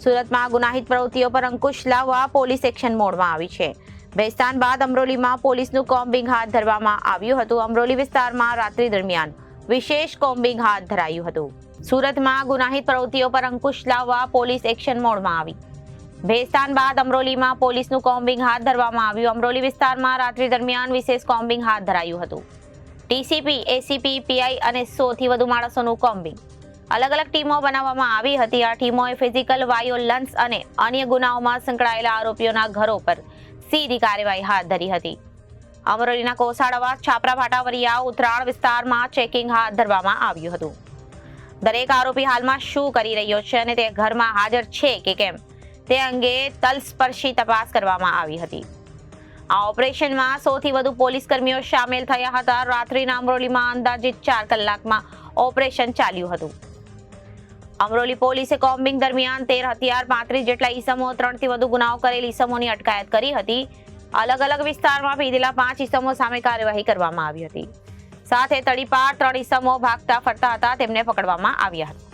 સુરતમાં ગુનાહિત પ્રવૃત્તિઓ પર અંકુશ લાવવા પોલીસ એક્શન મોડમાં આવી છે. ભેસ્તાન બાદ અમરોલીમાં પોલીસનું કોમ્બિંગ હાથ ધરવામાં આવ્યું હતું. અમરોલી વિસ્તારમાં રાત્રિ દરમિયાન વિશેષ કોમ્બિંગ હાથ ધરાયું હતું. સુરતમાં ગુનાહિત પ્રવૃત્તિઓ પર અંકુશ લાવવા પોલીસ એક્શન મોડમાં આવી. ભેસ્તાન બાદ અમરોલીમાં પોલીસનું કોમ્બિંગ હાથ ધરવામાં આવ્યું. અમરોલી વિસ્તારમાં રાત્રિ દરમિયાન વિશેષ કોમ્બિંગ હાથ ધરાયું હતું. ટીસીપી, એસીપી, પીઆઈ અને 100 થી વધુ માણસોનું કોમ્બિંગ અલગ અલગ ટીમો બનાવવામાં આવી હતી. આ ટીમોએ ફિઝિકલ વાયોલન્સ અને અન્ય ગુનાઓમાં સંકળાયેલા આરોપીઓના ઘરો પર સીધી કાર્યવાહી હાથ ધરી હતી. અમરોલીના કોસાડાવાસ, છાપરા, ભાટાવરિયા, ઉત્તરાળ વિસ્તારમાં ચેકિંગ હાથ ધરવામાં આવ્યું હતું. દરેક આરોપી હાલમાં શું કરી રહ્યો છે અને તે ઘરમાં હાજર છે કે કેમ તે અંગે તલસ્પર્શી તપાસ કરવામાં આવી હતી. આ ઓપરેશનમાં 100 થી વધુ પોલીસ કર્મીઓ સામેલ થયા હતા. રાત્રિના અમરોલીમાં અંદાજિત 4 કલાકમાં ઓપરેશન ચાલ્યું હતું. અમરોલી પોલીસે કોમ્બિંગ દરમિયાન 13 હથિયાર, 35 જેટલા ઈસમો, 3 થી વધુ ગુનાઓ કરેલ ઈસમોની અટકાયત કરી હતી. અલગ અલગ વિસ્તારમાં પીધેલા 5 ઈસમો સામે કાર્યવાહી કરવામાં આવી હતી. સાથે તડીપાર 3 ઈસમો ભાગતા ફરતા હતા, તેમને પકડવામાં આવ્યા હતા.